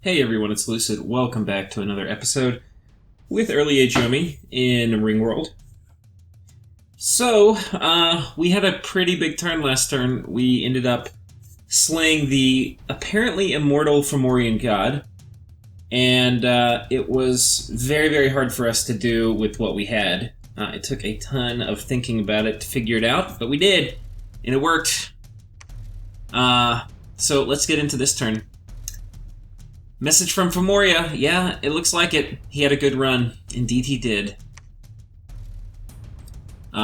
Hey everyone, it's Lucid. Welcome back to another episode with Early Age Yomi in Ringworld. So, we had a pretty big turn last turn. We ended up slaying the apparently immortal Fomorian god, and it was very, very hard for us to do with what we had. It took a ton of thinking about it to figure it out, but we did, and it worked. So let's get into this turn. Message from Fomoria. Yeah, it looks like it. He had a good run. Indeed he did.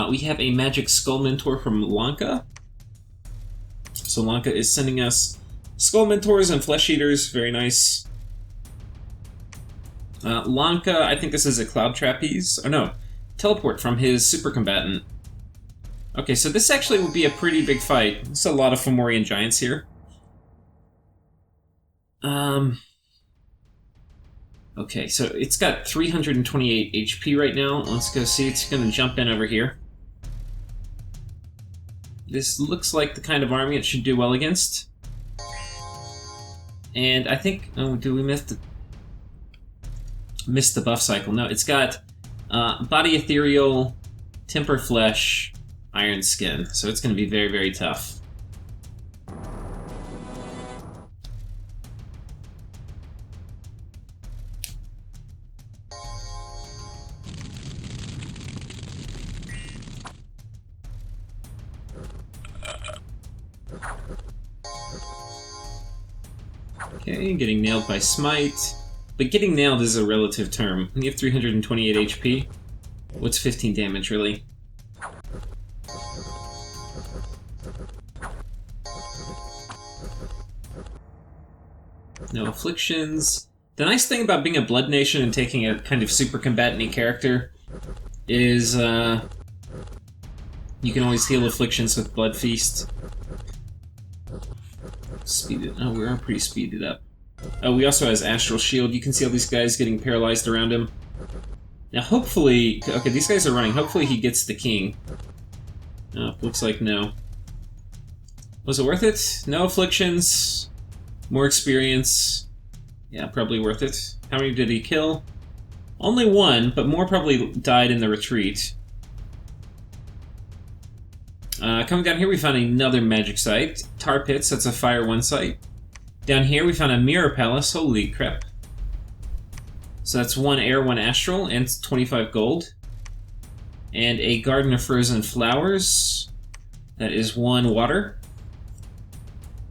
We have a magic skull mentor from Lanka. So Lanka is sending us skull mentors and flesh eaters. Very nice. Lanka, I think this is a cloud trapeze. Oh no, teleport from his super combatant. Okay, so this actually would be a pretty big fight. There's a lot of Fomorian giants here. Okay, so it's got 328 HP right now. Let's go see. It's going to jump in over here. This looks like the kind of army it should do well against. And I think... Oh, do we miss the buff cycle? No, it's got Body Ethereal, Temper Flesh, Iron Skin. So it's going to be very, very tough. Okay, getting nailed by Smite. But getting nailed is a relative term. When you have 328 HP, what's 15 damage, really? No afflictions. The nice thing about being a Blood Nation and taking a kind of super combatant-y character is you can always heal afflictions with Blood Feast. Speeded. Oh, we are pretty speeded up. Oh, we also has Astral Shield. You can see all these guys getting paralyzed around him. Now, hopefully... Okay, these guys are running. Hopefully he gets the king. Oh, looks like no. Was it worth it? No afflictions. More experience. Yeah, probably worth it. How many did he kill? Only one, but more probably died in the retreat. Coming down here, we found another magic site. Tar Pits, that's a Fire 1 site. Down here, we found a Mirror Palace. Holy crap. So that's 1 air, 1 astral, and 25 gold. And a Garden of Frozen Flowers. That is 1 water.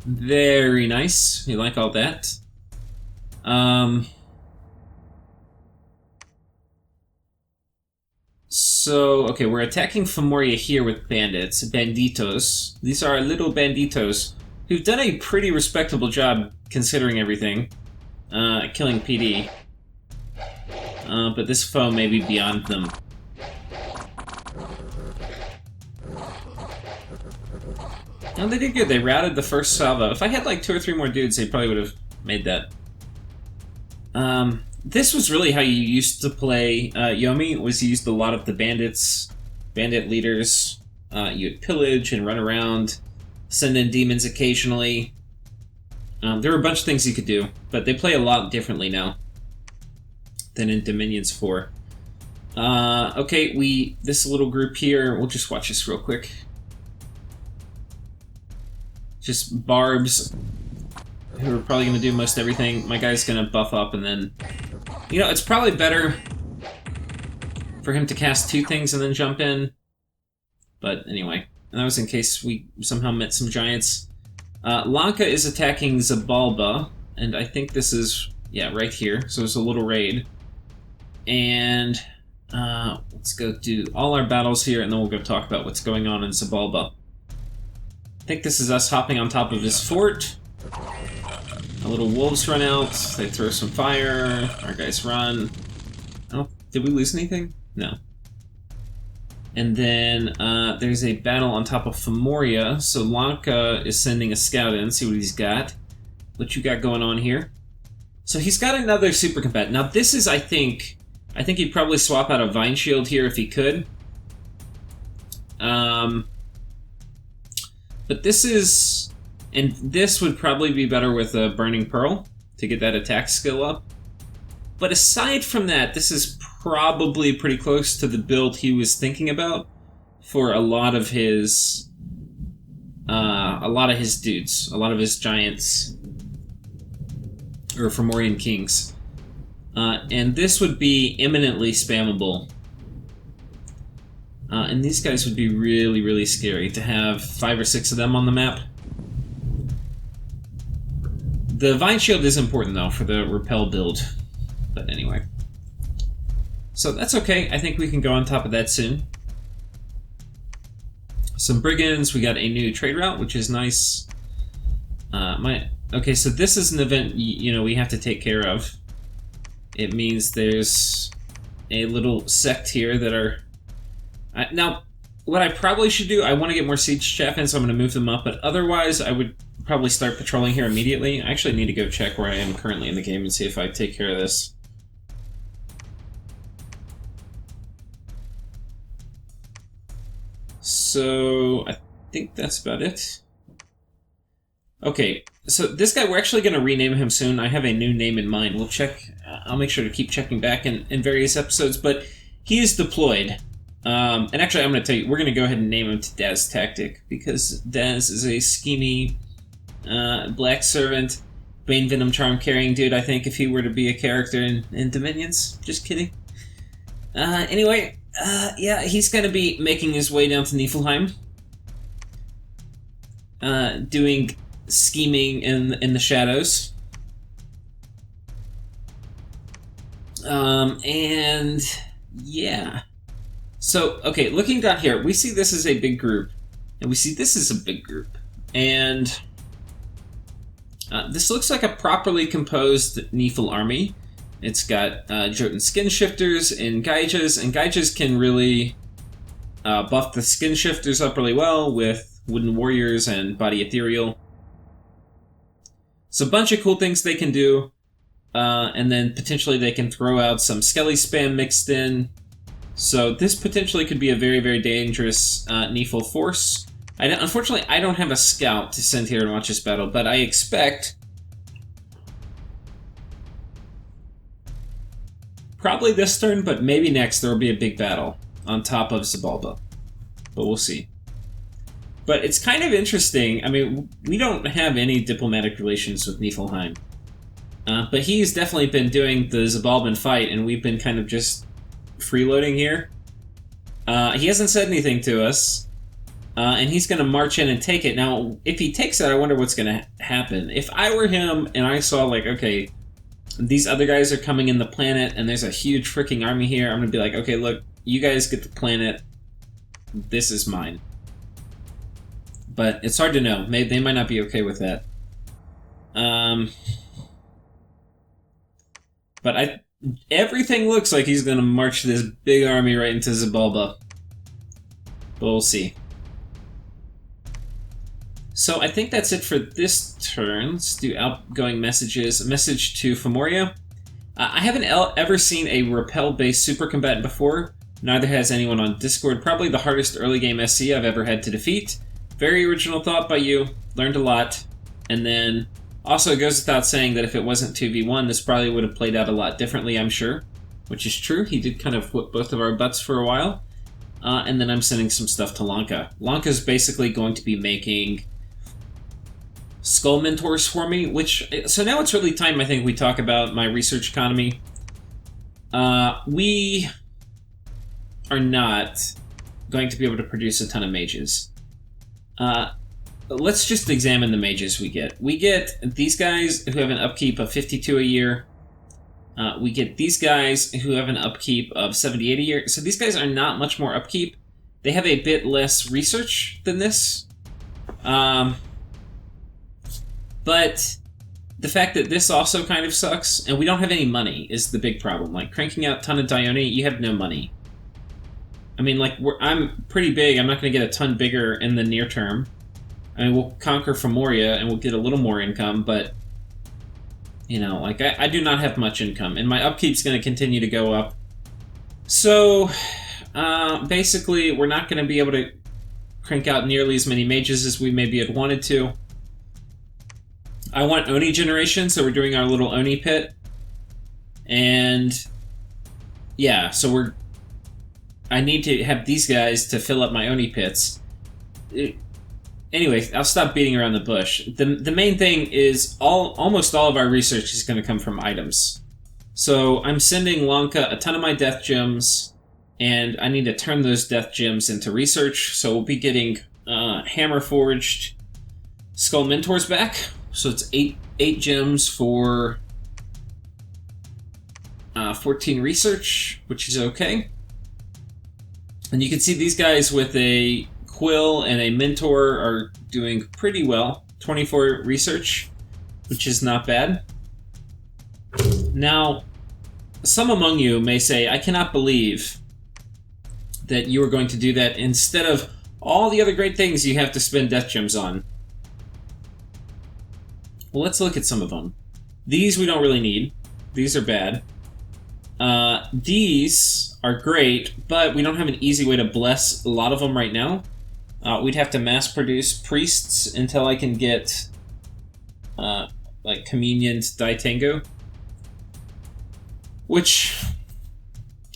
Very nice. We like all that. So, okay, we're attacking Fomoria here with bandits, banditos. These are little banditos who've done a pretty respectable job considering everything, killing PD. But this foe may be beyond them. No, they did good. They routed the first salvo. If I had like 2 or 3 more dudes, they probably would have made that. This was really how you used to play Yomi, was you used a lot of the bandits, bandit leaders. You'd pillage and run around, send in demons occasionally. There were a bunch of things you could do, but they play a lot differently now than in Dominions 4. Okay, this little group here, we'll just watch this real quick. Just barbs, who are probably going to do most everything. My guy's going to buff up and then... You know, it's probably better for him to cast 2 things and then jump in. But anyway, and that was in case we somehow met some giants. Lanka is attacking Zabalba, and I think this is, yeah, right here. So it's a little raid. And let's go do all our battles here, and then we'll go talk about what's going on in Zabalba. I think this is us hopping on top of his fort. The little wolves run out, they throw some fire, our guys run. Oh, did we lose anything? No. And then there's a battle on top of Fomoria, so Lanka is sending a scout in, see what he's got. What you got going on here? So he's got another super combatant. Now this is, I think he'd probably swap out a Vine Shield here if he could. But this is... And this would probably be better with a Burning Pearl. to get that attack skill up. But aside from that, this is probably pretty close to the build he was thinking about for a lot of his dudes, a lot of his giants, or Fomorian kings. And this would be imminently spammable. And these guys would be really, really scary to have 5 or 6 of them on the map. The Vine Shield is important, though, for the repel build. But anyway. So that's okay. I think we can go on top of that soon. Some brigands. We got a new trade route, which is nice. Okay, so this is an event, you know, we have to take care of. It means there's a little sect here that are... now, what I probably should do, I want to get more siege chaplains, so I'm going to move them up, but otherwise I would probably start patrolling here immediately. I actually need to go check where I am currently in the game and see if I take care of this. So, I think that's about it. Okay, so this guy, we're actually going to rename him soon. I have a new name in mind. We'll check. I'll make sure to keep checking back in various episodes, but he is deployed. And actually, I'm going to tell you, we're going to go ahead and name him to Daz Tactic, because Daz is a schemy, black servant, Bane Venom Charm carrying dude, I think, if he were to be a character in Dominions. Just kidding. Anyway, yeah, he's going to be making his way down to Niflheim, doing scheming in the shadows. And yeah. So, okay, looking down here, we see this is a big group, and we see this is a big group, and this looks like a properly composed Nifl army. It's got Jotun skin shifters and Gaijas can really buff the skin shifters up really well with wooden warriors and body ethereal. So a bunch of cool things they can do, and then potentially they can throw out some skelly spam mixed in. So this potentially could be a very, very dangerous Nifl force. Unfortunately, I don't have a scout to send here and watch this battle, but I expect probably this turn, but maybe next there will be a big battle on top of Xibalba. But we'll see. But it's kind of interesting. I mean, we don't have any diplomatic relations with Niflheim. But he's definitely been doing the Xibalban fight, and we've been kind of just freeloading here. He hasn't said anything to us. And he's going to march in and take it. Now, if he takes it, I wonder what's going to happen. If I were him and I saw, like, okay, these other guys are coming in the planet and there's a huge freaking army here, I'm going to be like, okay, look, you guys get the planet. This is mine. But it's hard to know. They might not be okay with that. But everything looks like he's going to march this big army right into Xibalba. But we'll see. So I think that's it for this turn. Let's do outgoing messages. A message to Fomoria. I haven't ever seen a repel-based super combatant before. Neither has anyone on Discord. Probably the hardest early game SC I've ever had to defeat. Very original thought by you. Learned a lot. And then also it goes without saying that if it wasn't 2v1, this probably would have played out a lot differently, I'm sure. Which is true. He did kind of whip both of our butts for a while. And then I'm sending some stuff to Lanka. Lanka's basically going to be making Skull Mentors for me, so now it's really time, I think, we talk about my research economy. We are not going to be able to produce a ton of mages. Let's just examine the mages we get. We get these guys who have an upkeep of 52 a year. We get these guys who have an upkeep of 78 a year. So these guys are not much more upkeep. They have a bit less research than this. But the fact that this also kind of sucks, and we don't have any money, is the big problem. Like, cranking out a ton of Dione, you have no money. I mean, like, I'm pretty big. I'm not going to get a ton bigger in the near term. I mean, we'll conquer Fomoria, and we'll get a little more income, but, you know, like, I do not have much income, and my upkeep's going to continue to go up. So, basically, we're not going to be able to crank out nearly as many mages as we maybe had wanted to. I want Oni generation, so we're doing our little Oni pit. And yeah, so I need to have these guys to fill up my Oni pits. Anyway, I'll stop beating around the bush. The main thing is almost all of our research is going to come from items. So I'm sending Lanka a ton of my death gems, and I need to turn those death gems into research. So we'll be getting hammer forged skull mentors back. So it's eight gems for 14 research, which is okay. And you can see these guys with a Quill and a Mentor are doing pretty well. 24 research, which is not bad. Now, some among you may say, I cannot believe that you are going to do that instead of all the other great things you have to spend death gems on. Well, let's look at some of them. These we don't really need. These are bad. These are great, but we don't have an easy way to bless a lot of them right now. We'd have to mass produce priests until I can get like communioned Daitango, which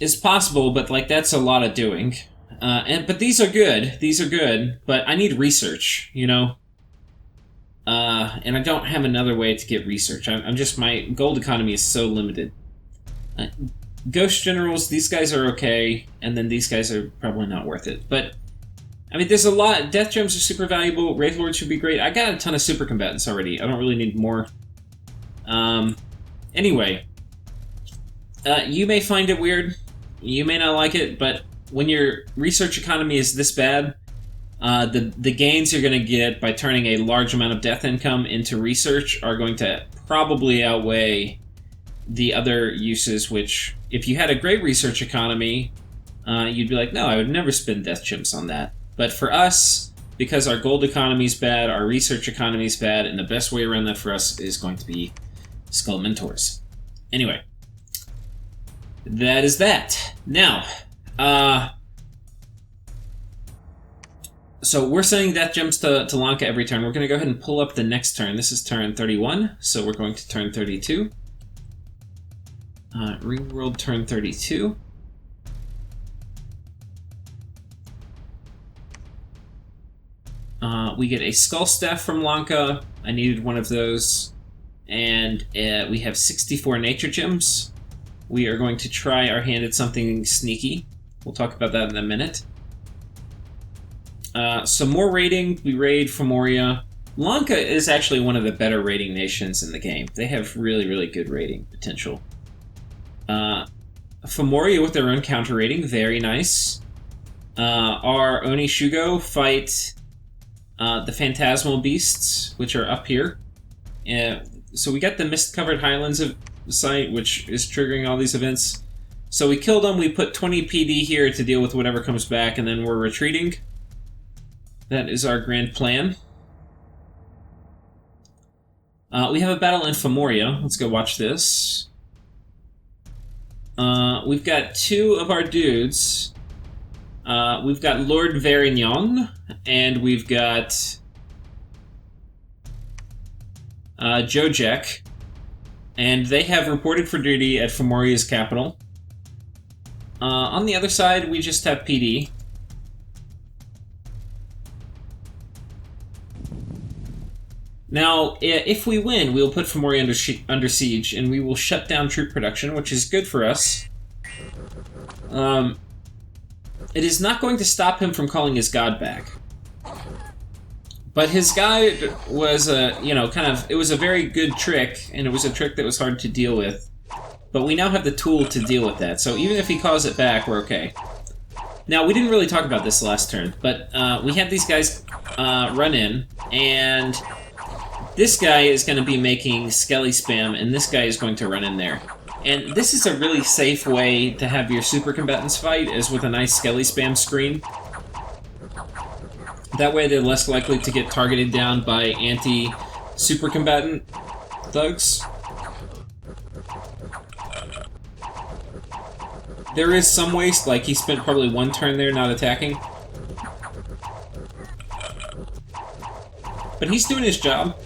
is possible, but like that's a lot of doing. But these are good. These are good, but I need research, you know. And I don't have another way to get research. I'm just, my gold economy is so limited. Ghost generals, these guys are okay, and then these guys are probably not worth it. But I mean, there's a lot. Death gems are super valuable. Wraith Lords should be great. I got a ton of super combatants already. I don't really need more. Anyway, you may find it weird. You may not like it, but when your research economy is this bad, the gains you're going to get by turning a large amount of death income into research are going to probably outweigh the other uses, which, if you had a great research economy, you'd be like, no, I would never spend death gems on that. But for us, because our gold economy is bad, our research economy is bad, and the best way around that for us is going to be Skull Mentors. Anyway, that is that. Now, so we're sending death gems to Lanka every turn. We're going to go ahead and pull up the next turn. This is turn 31, so we're going to turn 32. Reworld turn 32. We get a Skull Staff from Lanka. I needed one of those. And we have 64 Nature Gems. We are going to try our hand at something sneaky. We'll talk about that in a minute. Some more raiding. We raid Femoria. Lanka is actually one of the better raiding nations in the game. They have really, really good raiding potential. Femoria with their own counter raiding. Very nice. Our Oni Shugo fight the Phantasmal Beasts, which are up here. So we got the Mist-Covered Highlands site, which is triggering all these events. So we killed them, we put 20 PD here to deal with whatever comes back, and then we're retreating. That is our grand plan. We have a battle in Femoria. Let's go watch this. We've got two of our dudes. We've got Lord Varignon, and we've got Jojek, and they have reported for duty at Femoria's capital. On the other side, we just have PD. Now, if we win, we'll put Femoria under siege, and we will shut down troop production, which is good for us. It is not going to stop him from calling his god back. But his god was it was a very good trick, and it was a trick that was hard to deal with. But we now have the tool to deal with that, so even if he calls it back, we're okay. Now, we didn't really talk about this last turn, but we had these guys run in, and this guy is going to be making Skelly spam, and this guy is going to run in there. And this is a really safe way to have your super combatants fight, is with a nice Skelly spam screen. That way they're less likely to get targeted down by anti-super combatant thugs. There is some waste, like he spent probably one turn there not attacking. But he's doing his job.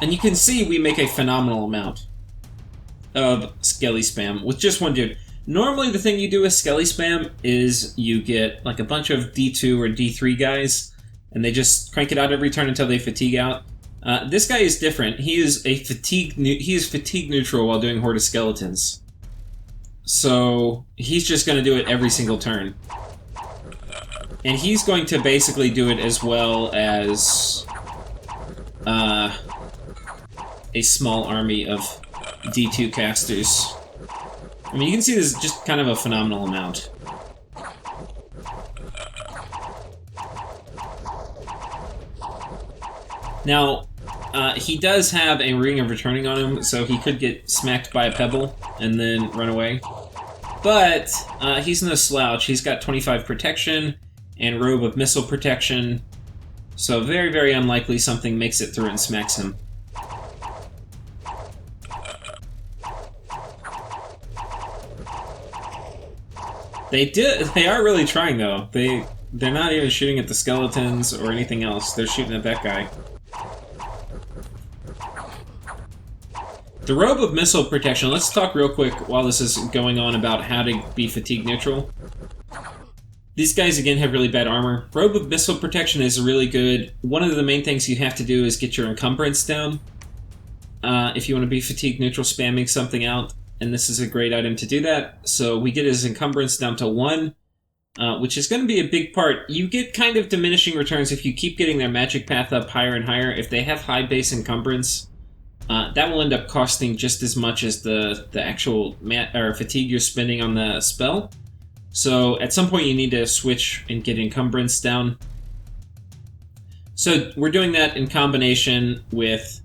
And you can see we make a phenomenal amount of Skelly spam with just one dude. Normally the thing you do with Skelly spam is you get like a bunch of D2 or D3 guys, and they just crank it out every turn until they fatigue out. This guy is different. He is fatigue neutral while doing Horde of Skeletons. So he's just going to do it every single turn. And he's going to basically do it as well as a small army of D2 casters. I mean, you can see this is just kind of a phenomenal amount. Now, he does have a Ring of Returning on him, so he could get smacked by a pebble and then run away. But he's no slouch. He's got 25 protection and Robe of Missile protection, so very, very unlikely something makes it through and smacks him. They are really trying, though. They're not even shooting at the skeletons or anything else. They're shooting at that guy. The Robe of Missile protection, let's talk real quick while this is going on about how to be fatigue neutral. These guys, again, have really bad armor. Robe of Missile protection is really good. One of the main things you have to do is get your encumbrance down. If you want to be fatigue neutral spamming something out, and this is a great item to do that. So we get his encumbrance down to 1, which is going to be a big part. You get kind of diminishing returns if you keep getting their magic path up higher and higher. If they have high base encumbrance, that will end up costing just as much as the actual fatigue you're spending on the spell. So at some point you need to switch and get encumbrance down. So we're doing that in combination with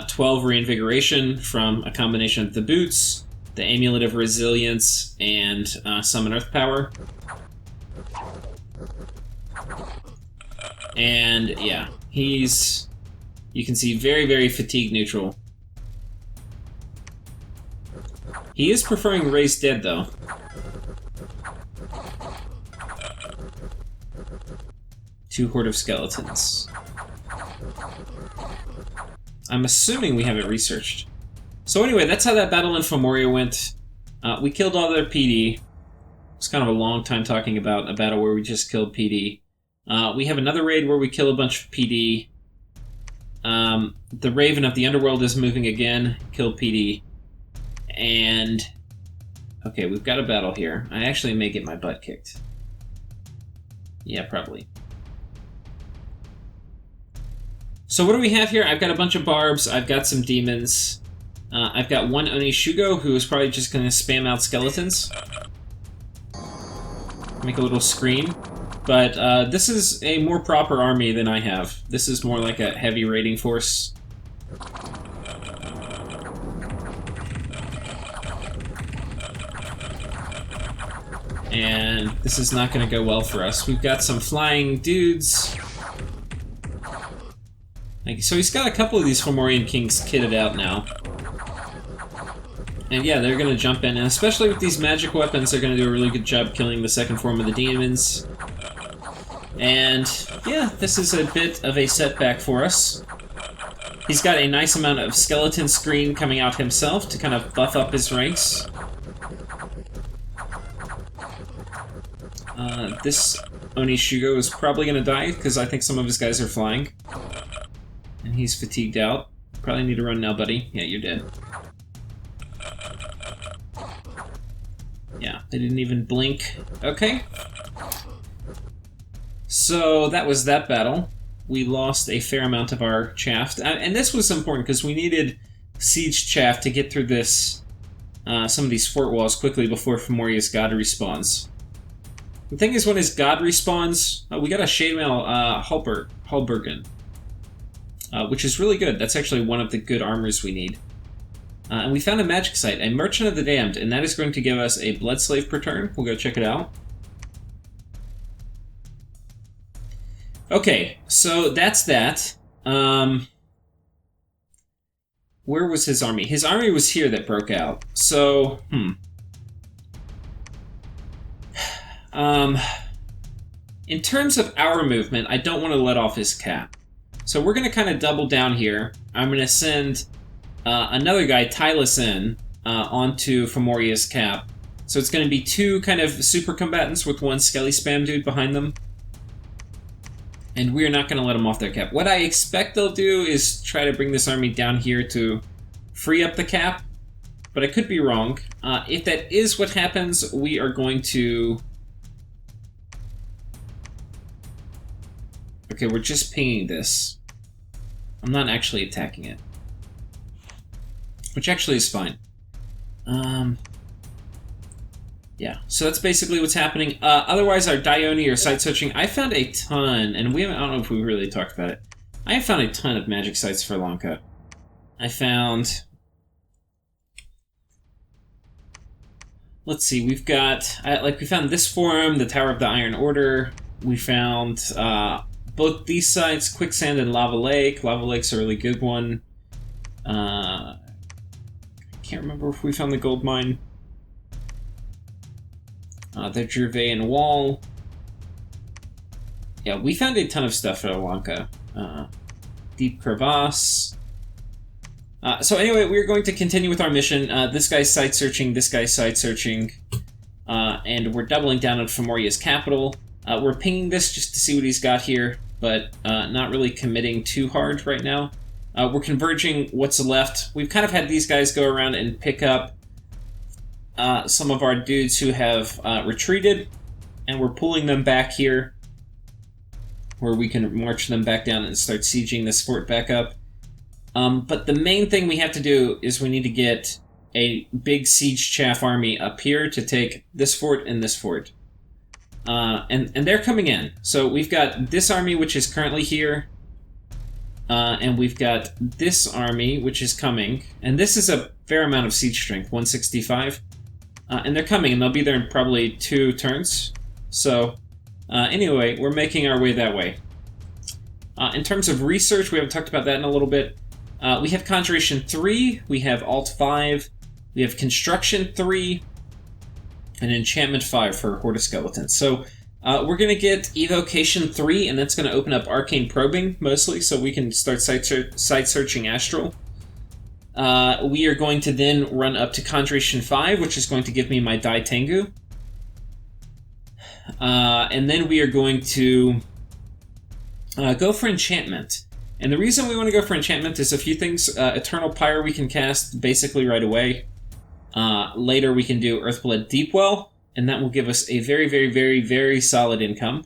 12 Reinvigoration from a combination of the Boots, the Amulet of Resilience, and Summon Earth Power. And yeah, he's, you can see, very, very fatigue neutral. He is preferring Raise Dead, though. To Horde of Skeletons. I'm assuming we have it researched. So anyway, that's how that battle in Fomoria went. We killed all their PD. It's kind of a long time talking about a battle where we just killed PD. We have another raid where we kill a bunch of PD. The Raven of the Underworld is moving again, killed PD. And okay, we've got a battle here. I actually may get my butt kicked. Yeah, probably. So what do we have here? I've got a bunch of barbs, I've got some demons, I've got one Oni Shugo who is probably just going to spam out skeletons. Make a little scream. But this is a more proper army than I have. This is more like a heavy raiding force. And this is not going to go well for us. We've got some flying dudes. So he's got a couple of these Fomorian Kings kitted out now. And yeah, they're going to jump in, and especially with these magic weapons, they're going to do a really good job killing the second form of the demons. And yeah, this is a bit of a setback for us. He's got a nice amount of skeleton screen coming out himself to kind of buff up his ranks. This Oni Shugo is probably going to die, because I think some of his guys are flying. And he's fatigued out. Probably need to run now, buddy. Yeah, you're dead. Yeah, they didn't even blink. Okay. So that was that battle. We lost a fair amount of our chaff. And this was important because we needed siege chaff to get through this, some of these fort walls quickly before Fomoria's god respawns. The thing is, when his god respawns, we got a Shademail Halbergen. Which is really good. That's actually one of the good armors we need. And we found a magic site, a Merchant of the Damned, and that is going to give us a Blood Slave per turn. We'll go check it out. Okay, so that's that. Where was his army? His army was here that broke out. So, in terms of our movement, I don't want to let off his cap. So we're going to kind of double down here. I'm going to send another guy, Tylus, in onto Fomoria's cap. So it's going to be 2 kind of super combatants with 1 skelly spam dude behind them. And we're not going to let them off their cap. What I expect they'll do is try to bring this army down here to free up the cap. But I could be wrong. If that is what happens, we are going to... Okay, we're just pinging this. I'm not actually attacking it. Which actually is fine. Yeah, so that's basically what's happening. Otherwise, our Dione or site searching, I found a ton, and I don't know if we really talked about it. I have found a ton of magic sites for Lanka. I found... Let's see, we've got... we found this forum, the Tower of the Iron Order. We found both these sites, Quicksand and Lava Lake. Lava Lake's a really good one. I can't remember if we found the gold mine. The Gervais Wall. Yeah, we found a ton of stuff at Lanka. Deep Crevasse. So anyway, we're going to continue with our mission. This guy's site searching, this guy's site searching. And we're doubling down on Fomoria's capital. We're pinging this just to see what he's got here, but not really committing too hard right now. We're converging what's left. We've kind of had these guys go around and pick up some of our dudes who have retreated, and we're pulling them back here where we can march them back down and start sieging this fort back up. But the main thing we have to do is we need to get a big siege chaff army up here to take this fort and this fort. And they're coming in. So we've got this army, which is currently here, and we've got this army, which is coming. And this is a fair amount of siege strength, 165. And they're coming, and they'll be there in probably 2 turns. So, anyway, we're making our way that way. In terms of research, we haven't talked about that in a little bit. We have Conjuration 3, we have Alt 5, we have Construction 3, and Enchantment 5 for Horde of Skeletons. So, we're going to get Evocation 3, and that's going to open up Arcane Probing, mostly, so we can start site searching Astral. We are going to then run up to Conjuration 5, which is going to give me my Dai Tengu. And then we are going to go for Enchantment. And the reason we want to go for Enchantment is a few things. Eternal Pyre we can cast basically right away. Later we can do Earthblood Deepwell, and that will give us a very, very, very, very solid income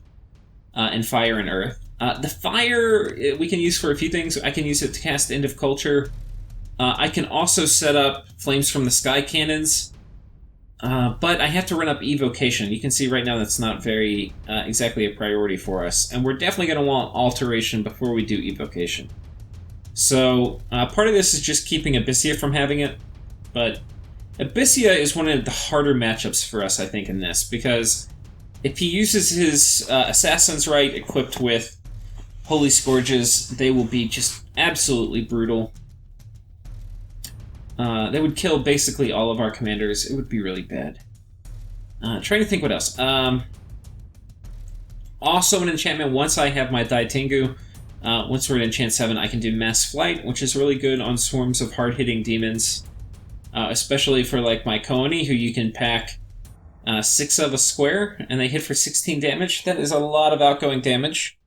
in Fire and Earth. The Fire we can use for a few things. I can use it to cast End of Culture. I can also set up Flames from the Sky cannons, but I have to run up Evocation. You can see right now that's not very exactly a priority for us, and we're definitely going to want Alteration before we do Evocation. So part of this is just keeping Abyssia from having it, but Abyssia is one of the harder matchups for us, I think, in this, because if he uses his Assassin's Right equipped with Holy Scourges, they will be just absolutely brutal. They would kill basically all of our commanders. It would be really bad. Trying to think what else. Also an enchantment, once I have my Dai Tengu, once we're at enchant 7, I can do Mass Flight, which is really good on swarms of hard-hitting demons. Especially for like my Koani, who you can pack 6 of a square, and they hit for 16 damage. That is a lot of outgoing damage.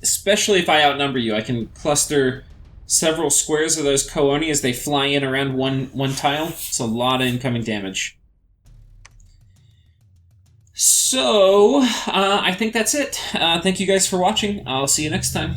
Especially if I outnumber you. I can cluster several squares of those Koani as they fly in around one tile. It's a lot of incoming damage. So, I think that's it. Thank you guys for watching. I'll see you next time.